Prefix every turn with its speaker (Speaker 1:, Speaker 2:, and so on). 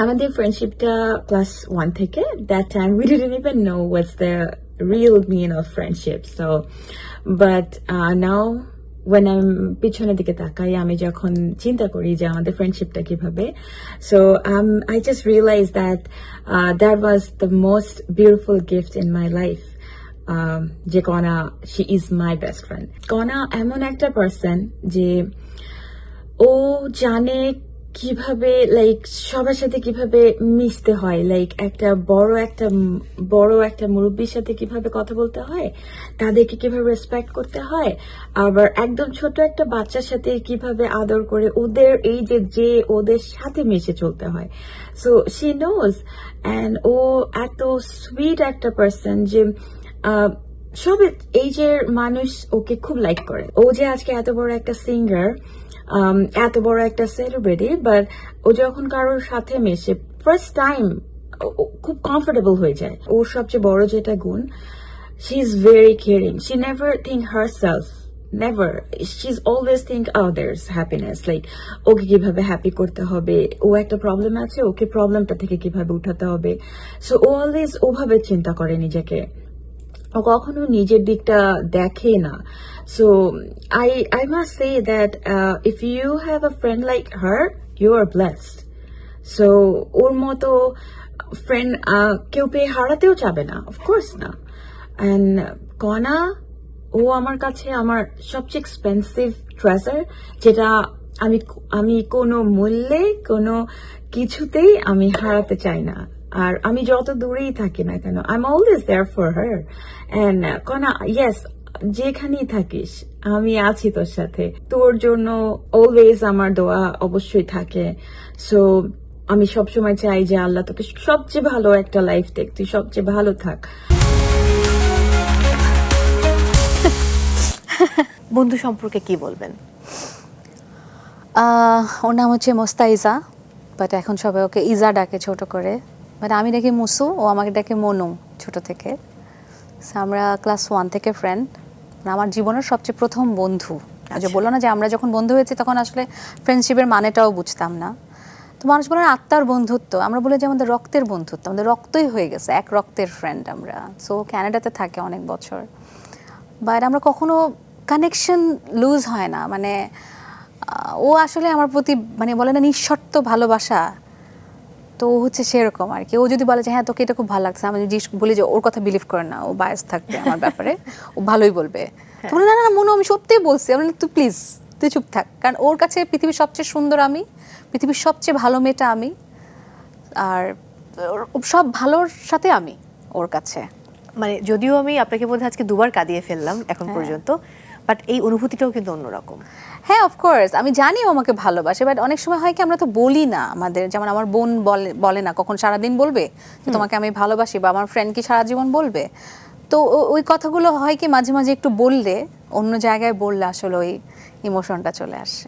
Speaker 1: আমাদের ফ্রেন্ডশিপটা ক্লাস 1 থেকে। That time we didn't even know what's the real meaning of friendship. So, but now when I'm পিছনের দিকে তাকাই, আমি যখন চিন্তা করি যে আমাদের ফ্রেন্ডশিপটা কিভাবে, so I just realized that that was the most beautiful gift in my life. যে কনা, she is my best friend. কনা এমন একটা পার্সন যে ও জানে কিভাবে লাইক সবার সাথে কিভাবে মিশতে হয়, লাইক একটা বড় একটা মুরব্বীর সাথে কিভাবে কথা বলতে হয়, তাদেরকে কিভাবে রেসপেক্ট করতে হয়, আবার একদম ছোট একটা বাচ্চার সাথে কিভাবে আদর করে ওদের এই যে ওদের সাথে মিশে চলতে হয়। সো শি নোজ, অ্যান্ড ও এত সুইট একটা পার্সন যে সব এইজের মানুষ ওকে খুব লাইক করে। ও যে আজকে এত বড় একটা সিঙ্গার, এত বড় একটা সেলিব্রিটি, বাট ও যখন কারোর সাথে মেশে ফার্স্ট টাইম খুব কমফোর্টেবল হয়ে যায়। ওর সবচেয়ে বড় যেটা গুণ, she is very caring. She never think herself, never. She is always think others happiness, like okay কিভাবে হ্যাপি করতে হবে, ও একটা প্রবলেম আছে, ওকে প্রবলেমটা থেকে কিভাবে উঠাতে হবে। সো ও অলওয়েজ ওভাবে চিন্তা করে নিজেকে, ও কখনো নিজের দিকটা দেখে না। So I must say that if you have a friend like her, you are blessed. So ওর মতো ফ্রেন্ড কেউ পেয়ে হারাতেও চাবে না, অফকোর্স না। অ্যান্ড কনা, ও আমার কাছে আমার সবচেয়ে এক্সপেন্সিভ ট্রেজার, যেটা আমি কোনো মূল্যে কোনো কিছুতেই আমি হারাতে চাই না। আর আমি যত দূরেই থাকি না কেন, I am always there for her. And Kona, yes, যেখানেই থাকিস আমি আছি তোর সাথে, তোর জন্য অলওয়েজ আমার দোয়া অবশ্যই থাকে। সো আমি সবসময় চাই যে আল্লাহ তোকে সবচেয়ে ভালো একটা লাইফ দেখ, তুই সবচেয়ে ভালো থাক।
Speaker 2: বন্ধু সম্পর্কে কি বলবেন? ওর নাম হচ্ছে মোস্তাইজা, বাট এখন সবাই ওকে ইজা ডাকে ছোট করে। বাট আমি ডাকি মুসু, ও আমাকে ডাকে মনু ছোট থেকে। আমরা ক্লাস 1 থেকে ফ্রেন্ড। আমার জীবনের সবচেয়ে প্রথম বন্ধু। যে বললো না যে আমরা যখন বন্ধু হয়েছি তখন আসলে ফ্রেন্ডশিপের মানেটাও বুঝতাম না। তো মানুষ বলে আত্মার বন্ধুত্ব, আমরা বলি যে আমাদের রক্তের বন্ধুত্ব, আমাদের রক্তই হয়ে গেছে, এক রক্তের ফ্রেন্ড আমরা। সো ক্যানাডাতে থাকে অনেক বছর, বাট আমরা কখনো কানেকশন লুজ হয় না। মানে ও আসলে আমার প্রতি মানে বলে না নিঃশর্ত ভালোবাসা, তো ও হচ্ছে সেরকম আর কি। ও যদি বলে যে হ্যাঁ তোকে এটা খুব ভালো লাগছে, আমি যদি বলি যে ওর কথা বিলিভ করে না, ও বায়াস থাকবে আমার ব্যাপারে, ও ভালোই বলবে। তো বলে না না মনু, আমি সত্যিই বলছি। আমি তুই প্লিজ তুই চুপ থাক, কারণ ওর কাছে পৃথিবীর সবচেয়ে সুন্দর আমি, পৃথিবীর সবচেয়ে ভালো মেয়েটা আমি, আর সব ভালোর সাথে আমি ওর কাছে।
Speaker 3: মানে যদিও আমি আপনাকে বোধহয় আজকে দুবার কাঁদিয়ে ফেললাম এখন পর্যন্ত, বাট এই অনুভূতিটাও কিন্তু অন্যরকম।
Speaker 2: হ্যাঁ, অফকোর্স আমি জানি ও আমাকে ভালোবাসে, বাট অনেক সময় হয় কি আমরা তো বলি না। আমাদের যেমন আমার বোন বলে না, কখন সারাদিন বলবে তোমাকে আমি ভালোবাসি, বা আমার ফ্রেন্ড কি সারা জীবন বলবে। তো ওই কথাগুলো হয় কি মাঝে মাঝে একটু বললে, অন্য জায়গায় বললে আসলে ওই ইমোশনটা চলে আসে।